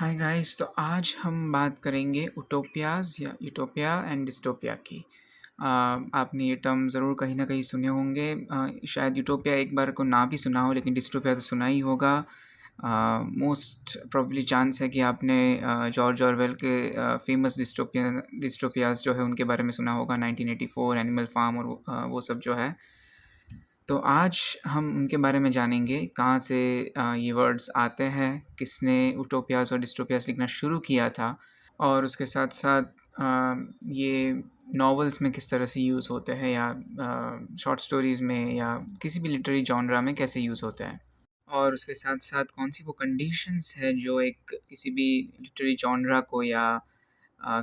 Hi guys, तो आज हम बात करेंगे उटोपियाज़ या यूटोपिया एंड डिस्टोपिया की। आपने ये टर्म ज़रूर कहीं ना कहीं सुने होंगे। शायद यूटोपिया एक बार को ना भी सुना हो, लेकिन डिस्टोपिया तो सुना ही होगा। मोस्ट प्रोबेबली चांस है कि आपने जॉर्ज ऑरवेल के फेमस डिस्टोपियाज़ जो है उनके बारे में सुना होगा, 1984, एनिमल फार्म और वो सब जो है। तो आज हम उनके बारे में जानेंगे, कहाँ से ये वर्ड्स आते हैं, किसने यूटोपियाज़ और डिस्टोपियाज़ लिखना शुरू किया था, और उसके साथ साथ ये नॉवेल्स में किस तरह से यूज़ होते हैं, या शॉर्ट स्टोरीज़ में, या किसी भी लिटरेरी जॉनरा में कैसे यूज़ होते हैं। और उसके साथ साथ कौन सी वो कंडीशंस है जो एक किसी भी लिटरेरी जॉनरा को या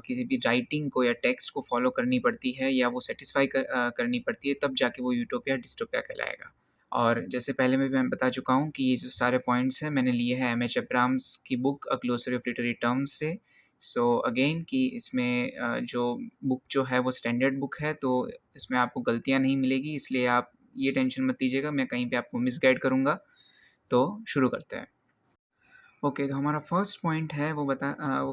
किसी भी राइटिंग को या टेक्स्ट को फॉलो करनी पड़ती है, या वो सेटिस्फाई करनी पड़ती है, तब जाके वो यूटोपिया डिस्टोपिया कहलाएगा। और जैसे पहले में भी मैं बता चुका हूँ कि ये जो सारे पॉइंट्स हैं मैंने लिए हैं एम एच अब्राम्स की book a glossary of literary terms से। सो अगेन कि इसमें जो बुक जो है वो स्टैंडर्ड बुक है, तो इसमें आपको गलतियाँ नहीं मिलेगी, इसलिए आप ये टेंशन मत लीजिएगा मैं कहीं पे आपको मिसगाइड करूँगा। तो शुरू करते हैं। ओके, तो हमारा फर्स्ट पॉइंट है, वो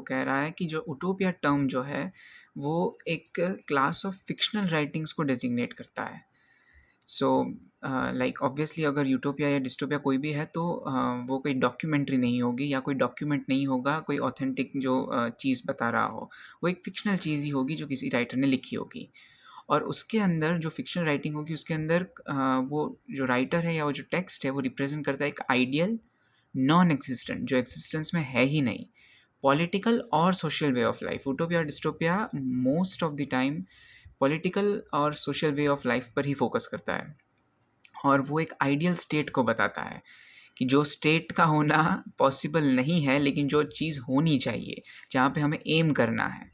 कह रहा है कि जो उटोपिया टर्म जो है वो एक क्लास ऑफ फिक्शनल राइटिंग्स को डेजिग्नेट करता है। सो लाइक ऑब्वियसली अगर यूटोपिया या डिस्टोपिया कोई भी है तो वो कोई डॉक्यूमेंट्री नहीं होगी, या कोई डॉक्यूमेंट नहीं होगा, कोई ऑथेंटिक जो चीज़ बता रहा हो। वो एक फ़िक्शनल चीज़ ही होगी जो किसी राइटर ने लिखी होगी। और उसके अंदर जो फ़िक्शनल राइटिंग होगी उसके अंदर वो जो राइटर है या वो जो टेक्स्ट है वो रिप्रेजेंट करता है एक आइडियल नॉन एग्जिस्टेंट, जो एग्जिस्टेंस में है ही नहीं, पॉलिटिकल और social way of life. Utopia और dystopia most of the time political और सोशल वे ऑफ लाइफ पर ही फोकस करता है, और वो एक आइडियल स्टेट को बताता है कि जो स्टेट का होना पॉसिबल नहीं है, लेकिन जो चीज़ होनी चाहिए, जहाँ पे हमें एम करना है।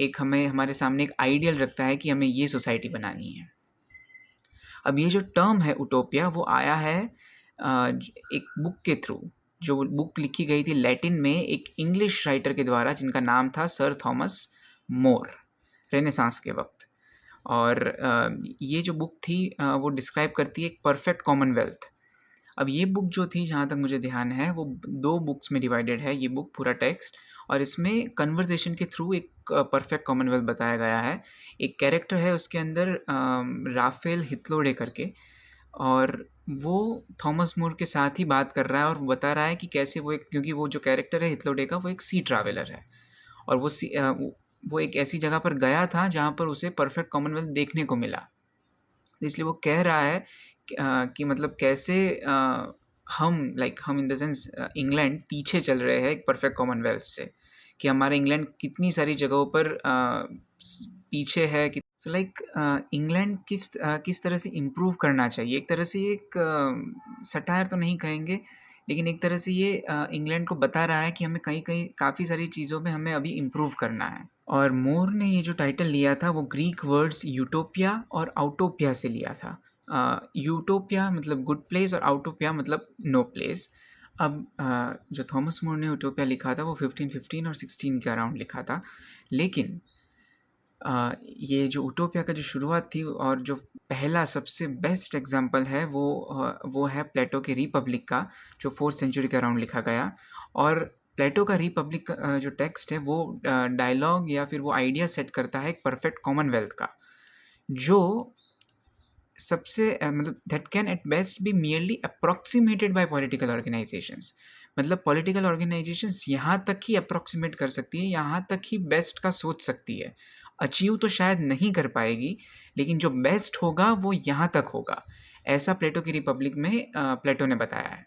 एक हमें हमारे सामने एक आइडियल रखता है कि हमें ये सोसाइटी बनानी है। अब ये जो टर्म है उटोपिया वो आया है एक बुक के थ्रू, जो बुक लिखी गई थी लैटिन में एक इंग्लिश राइटर के द्वारा जिनका नाम था सर थॉमस मोर, रेनेसांस के वक्त। और ये जो बुक थी वो डिस्क्राइब करती है एक परफेक्ट कॉमनवेल्थ। अब ये बुक जो थी, जहाँ तक मुझे ध्यान है, वो 2 बुक्स में डिवाइडेड है ये बुक, पूरा टेक्स्ट। और इसमें कन्वर्सेशन के थ्रू एक परफेक्ट कॉमनवेल्थ बताया गया है। एक कैरेक्टर है उसके अंदर राफेल हितलोड़े करके, और वो थॉमस मोर के साथ ही बात कर रहा है और वो बता रहा है कि कैसे वो एक, क्योंकि वो जो कैरेक्टर है हितलोड़े का वो एक सी ट्रैवलर है, और वो एक ऐसी जगह पर गया था जहाँ पर उसे परफेक्ट कॉमनवेल्थ देखने को मिला। तो इसलिए वो कह रहा है कि मतलब कैसे हम इन द सेंस इंग्लैंड पीछे चल रहे हैं एक परफेक्ट कॉमनवेल्थ से, कि हमारा इंग्लैंड कितनी सारी जगहों पर पीछे है कि तो लाइक इंग्लैंड किस तरह से इम्प्रूव करना चाहिए। एक तरह से ये एक सटायर तो नहीं कहेंगे, लेकिन एक तरह से ये इंग्लैंड को बता रहा है कि हमें कहीं कहीं काफ़ी सारी चीज़ों में हमें अभी इम्प्रूव करना है। और मोर ने ये जो टाइटल लिया था वो ग्रीक वर्ड्स यूटोपिया और आउटोपिया से लिया था। यूटोपिया मतलब गुड प्लेस और आउटोपिया मतलब नो प्लेस। अब जो थॉमस मोर ने यूटोपिया लिखा था वो 1515 और 16 के अराउंड लिखा था, लेकिन ये जो यूटोपिया का जो शुरुआत थी और जो पहला सबसे बेस्ट एग्जाम्पल है वो है प्लेटो के रिपब्लिक का, जो 4th सेंचुरी के अराउंड लिखा गया। और प्लेटो का रिपब्लिक जो टेक्स्ट है वो डायलॉग या फिर वो आइडिया सेट करता है एक परफेक्ट कॉमनवेल्थ का, जो सबसे मतलब that can at best be merely approximated by political organisations. मतलब पॉलिटिकल ऑर्गेनाइजेशंस यहाँ तक ही अप्रॉक्सीमेट कर सकती है, यहाँ तक ही बेस्ट का सोच सकती है। अचीव तो शायद नहीं कर पाएगी, लेकिन जो बेस्ट होगा वो यहाँ तक होगा, ऐसा प्लेटो की रिपब्लिक में प्लेटो ने बताया है।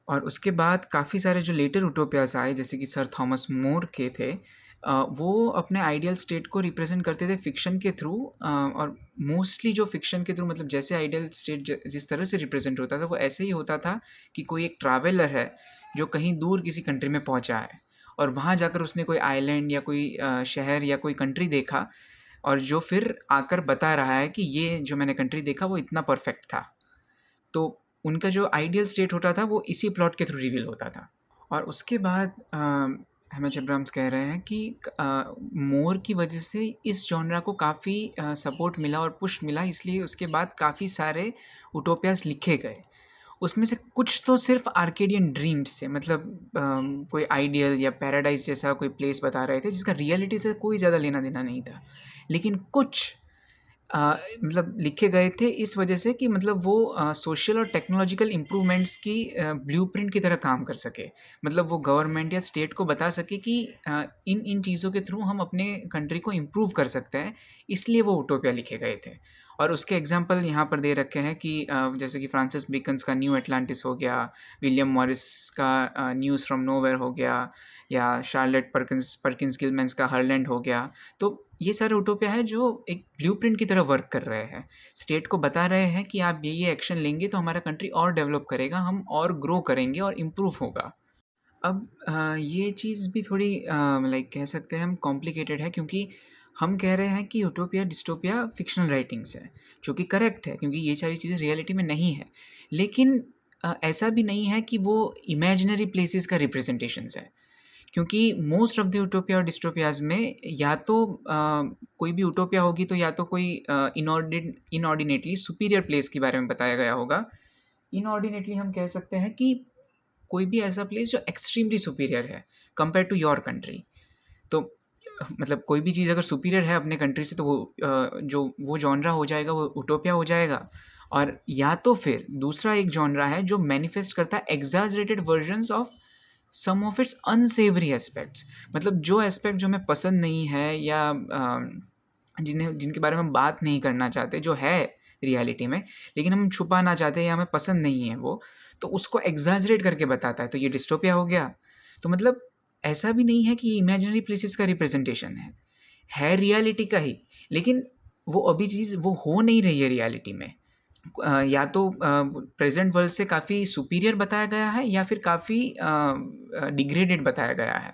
और उसके बाद काफ़ी सारे जो लेटर यूटोपियाज़ आए, जैसे कि सर थॉमस मोर के थे, वो अपने आइडियल स्टेट को रिप्रेजेंट करते थे फ़िक्शन के थ्रू। और मोस्टली जो फ़िक्शन के थ्रू, मतलब जैसे आइडियल स्टेट जिस तरह से रिप्रेजेंट होता था वो ऐसे ही होता था कि कोई एक ट्रैवलर है जो कहीं दूर किसी कंट्री में पहुंचा है, और वहाँ जाकर उसने कोई आइलैंड या कोई शहर या कोई कंट्री देखा, और जो फिर आकर बता रहा है कि ये जो मैंने कंट्री देखा वो इतना परफेक्ट था। तो उनका जो आइडियल स्टेट होता था वो इसी प्लॉट के थ्रू रिवील होता था। और उसके बाद एम.एच. अब्राम्स कह रहे हैं कि मोर की वजह से इस जॉनरा को काफ़ी सपोर्ट मिला और पुश मिला, इसलिए उसके बाद काफ़ी सारे यूटोपियाज़ लिखे गए। उसमें से कुछ तो सिर्फ आर्केडियन ड्रीम्स से, मतलब कोई आइडियल या पैराडाइज जैसा कोई प्लेस बता रहे थे जिसका रियलिटी से कोई ज़्यादा लेना देना नहीं था। लेकिन कुछ मतलब लिखे गए थे इस वजह से कि मतलब वो सोशल और टेक्नोलॉजिकल इम्प्रूवमेंट्स की ब्लूप्रिंट की तरह काम कर सके। मतलब वो गवर्नमेंट या स्टेट को बता सके कि इन इन चीज़ों के थ्रू हम अपने कंट्री को इम्प्रूव कर सकते हैं, इसलिए वो उटोपिया लिखे गए थे। और उसके एग्जांपल यहाँ पर दे रखे हैं कि जैसे कि फ्रांसिस बेकन्स का न्यू एटलांटिस हो गया, विलियम मॉरिस का न्यूज़ फ्रॉम नोवेयर हो गया, या शार्लेट परकिंस गिलमैन्स का हरलैंड हो गया। तो ये सारे उटोपिया है जो एक ब्लूप्रिंट की तरह वर्क कर रहे हैं, स्टेट को बता रहे हैं कि आप ये एक्शन लेंगे तो हमारा कंट्री और डेवलप करेगा, हम और ग्रो करेंगे और इम्प्रूव होगा। अब ये चीज़ भी थोड़ी लाइक कह सकते हैं हम कॉम्प्लिकेटेड है, क्योंकि हम कह रहे हैं कि यूटोपिया डिस्टोपिया फिक्शनल राइटिंग्स है, जो कि करेक्ट है क्योंकि ये सारी चीज़ें रियलिटी में नहीं है। लेकिन ऐसा भी नहीं है कि वो इमेजिनरी प्लेसेस का रिप्रेजेंटेशंस है, क्योंकि मोस्ट ऑफ द यूटोपिया और डिस्टोपियाज में या तो कोई भी यूटोपिया होगी तो या तो कोई इनऑर्डिनेटली सुपीरियर प्लेस के बारे में बताया गया होगा। इनऑर्डिनेटली हम कह सकते हैं कि कोई भी ऐसा प्लेस जो एक्सट्रीमली सुपीरियर है कंपेयर टू योर कंट्री। तो मतलब कोई भी चीज़ अगर सुपीरियर है अपने कंट्री से तो वो जो वो जॉनरा हो जाएगा वो उटोपिया हो जाएगा। और या तो फिर दूसरा एक जॉनरा है जो मैनिफेस्ट करता है exaggerated versions of some of its unsavoury aspects. मतलब जो एस्पेक्ट जो हमें पसंद नहीं है या जिनके बारे में हम बात नहीं करना चाहते, जो है रियलिटी में लेकिन हम छुपाना चाहते हैं या हमें पसंद नहीं है वो, तो उसको एग्जैजरेट करके बताता है, तो ये डिस्टोपिया हो गया। तो मतलब ऐसा भी नहीं है कि ये इमेजिनरी प्लेसेस का रिप्रेजेंटेशन है रियलिटी का ही, लेकिन वो अभी चीज़ वो हो नहीं रही है रियलिटी में। या तो प्रेजेंट वर्ल्ड से काफ़ी सुपीरियर बताया गया है या फिर काफ़ी डिग्रेडेड बताया गया है।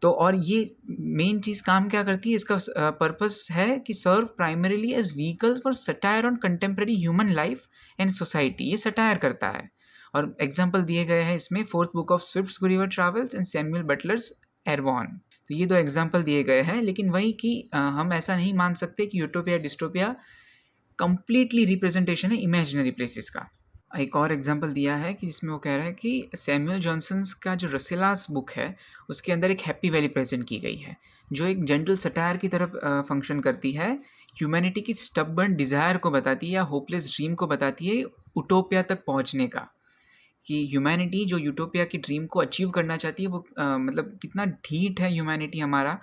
तो और ये मेन चीज़ काम क्या करती है, इसका पर्पस है कि serve primarily as vehicles for satire on contemporary human life and society. ये सटायर करता है और एग्जाम्पल दिए गए हैं इसमें fourth book of Swift's Gulliver's Travels and Samuel Butler's Erewhon. तो ये दो एग्जाम्पल दिए गए हैं, लेकिन वही कि हम ऐसा नहीं मान सकते कि यूटोपिया डिस्टोपिया कंप्लीटली रिप्रेजेंटेशन है इमेजिनरी प्लेसेस का। एक और एग्जांपल दिया है कि जिसमें वो कह रहे हैं कि सैमुअल जॉनसन्स का जो रसीलास बुक है उसके अंदर एक हैप्पी वैली प्रेजेंट की गई है, जो एक जेंटल सटायर की तरफ फंक्शन करती है, ह्यूमैनिटी की स्टबर्न डिज़ायर को बताती है या होपलेस ड्रीम को बताती है उटोपिया तक पहुंचने का। कि ह्यूमैनिटी जो यूटोपिया की ड्रीम को अचीव करना चाहती है वो मतलब कितना ढीठ है ह्यूमैनिटी हमारा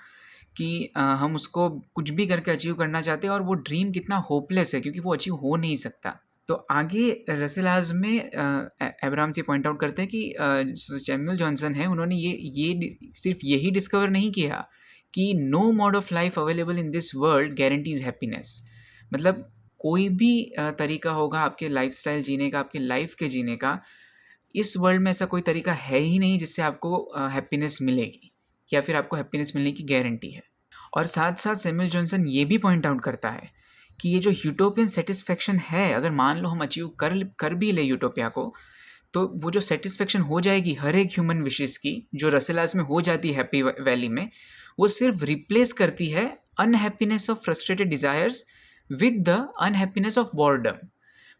कि हम उसको कुछ भी करके अचीव करना चाहते हैं, और वो ड्रीम कितना होपलेस है क्योंकि वो अचीव हो नहीं सकता। तो आगे रसेल हाज़ में एब्राहम से पॉइंट आउट करते हैं कि सैमुअल जॉनसन है, उन्होंने ये सिर्फ यही डिस्कवर नहीं किया कि no mode of life available in this world guarantees happiness. मतलब कोई भी तरीका होगा आपके लाइफस्टाइल जीने का, आपके लाइफ के जीने का, इस वर्ल्ड में ऐसा कोई तरीका है ही नहीं जिससे आपको हैप्पीनेस मिलेगी या फिर आपको हैप्पीनेस मिलने की गारंटी है। और साथ साथ सैमुअल जॉनसन ये भी पॉइंट आउट करता है कि ये जो यूटोपियन सेटिस्फेक्शन है, अगर मान लो हम अचीव कर भी ले यूटोपिया को, तो वो जो सेटिस्फेक्शन हो जाएगी हर एक ह्यूमन विशेस की, जो रसेलास में हो जाती है हैप्पी वैली में, वो सिर्फ रिप्लेस करती है unhappiness of frustrated desires with the unhappiness of boredom.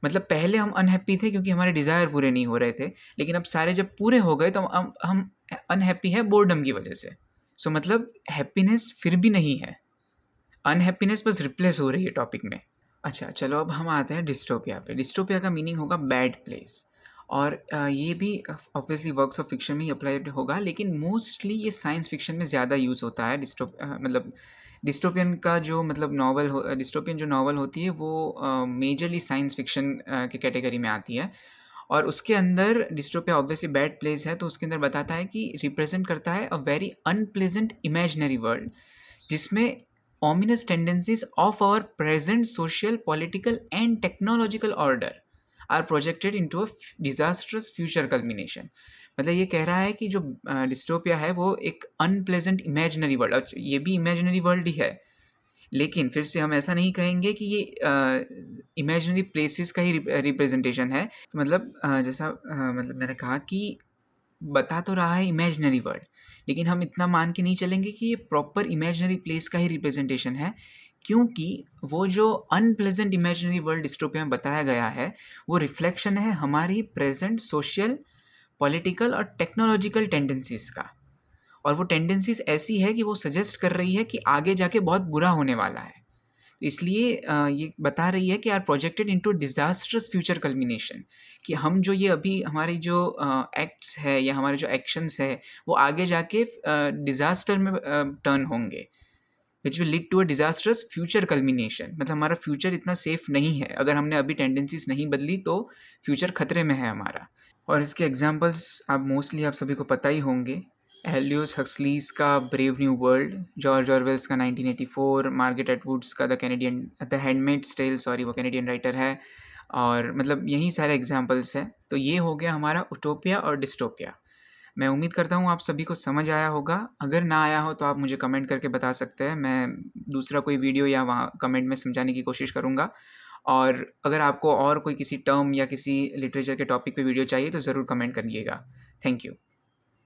मतलब पहले हम अनहैप्पी थे क्योंकि हमारे डिज़ायर पूरे नहीं हो रहे थे, लेकिन अब सारे जब पूरे हो गए तो हम अनहैप्पी है बोर्डम की वजह से। सो मतलब हैप्पीनेस फिर भी नहीं है, अनहैप्पीनेस बस रिप्लेस हो रही है टॉपिक में। अच्छा चलो अब हम आते हैं डिस्टोपिया पे। डिस्टोपिया का मीनिंग होगा बैड प्लेस, और ये भी ऑब्वियसली वर्क्स ऑफ फिक्शन में ही अप्लाइड होगा, लेकिन मोस्टली ये साइंस फिक्शन में ज़्यादा यूज़ होता है। मतलब डिस्टोपियन का जो मतलब डिस्टोपियन जो नावल होती है वो मेजरली साइंस फिक्शन की कैटेगरी में आती है। और उसके अंदर डिस्टोपिया ऑब्वियसली बैड प्लेस है, तो उसके अंदर बताता है कि रिप्रेजेंट करता है a very unpleasant imaginary world जिसमें ominous tendencies of our present social, political and technological order are projected into a disastrous future culmination। मतलब ये कह रहा है कि जो डिस्टोपिया है वो एक अनप्लेजेंट इमेजिनरी वर्ल्ड, ये भी इमेजिनरी वर्ल्ड ही है, लेकिन फिर से हम ऐसा नहीं कहेंगे कि ये इमेजिनरी प्लेसेस का ही रिप्रेजेंटेशन है। तो मतलब जैसा मतलब मैंने कहा कि बता तो रहा है इमेजिनरी वर्ल्ड, लेकिन हम इतना मान के नहीं चलेंगे कि ये प्रॉपर इमेजिनरी प्लेस का ही रिप्रेजेंटेशन है, क्योंकि वो जो अनप्लेजेंट इमेजिनरी वर्ल्ड डिस्टोपिया में बताया गया है वो रिफ्लेक्शन है हमारी प्रेजेंट सोशल, पॉलिटिकल और टेक्नोलॉजिकल टेंडेंसीज़ का। और वो टेंडेंसीज़ ऐसी है कि वो सजेस्ट कर रही है कि आगे जाके बहुत बुरा होने वाला है। तो इसलिए ये बता रही है कि are projected into disastrous future culmination, कि हम जो ये अभी हमारी जो एक्ट्स है या हमारे जो एक्शंस है वो आगे जाके डिज़ास्टर में टर्न होंगे, which will lead to a disastrous future culmination. मतलब हमारा फ्यूचर इतना सेफ नहीं है, अगर हमने अभी टेंडेंसीज नहीं बदली तो फ्यूचर खतरे में है हमारा। और इसके एग्जांपल्स आप सभी को पता ही होंगे। एलियोस हक्सलीज का brave new world, George Orwell's का 1984, मार्गरेट एटवुड्स का द हैंडमेड्स टेल, सॉरी वो कैनेडियन राइटर है। और मतलब यही सारे एग्जांपल्स हैं। तो ये हो गया हमारा उटोपिया और डिस्टोपिया। मैं उम्मीद करता हूँ आप सभी को समझ आया होगा। अगर ना आया हो तो आप मुझे कमेंट करके बता सकते हैं, मैं दूसरा कोई वीडियो या वहाँ कमेंट में समझाने की कोशिश करूँगा। और अगर आपको और कोई किसी टर्म या किसी लिटरेचर के टॉपिक पे वीडियो चाहिए तो ज़रूर कमेंट करिएगा। Thank you.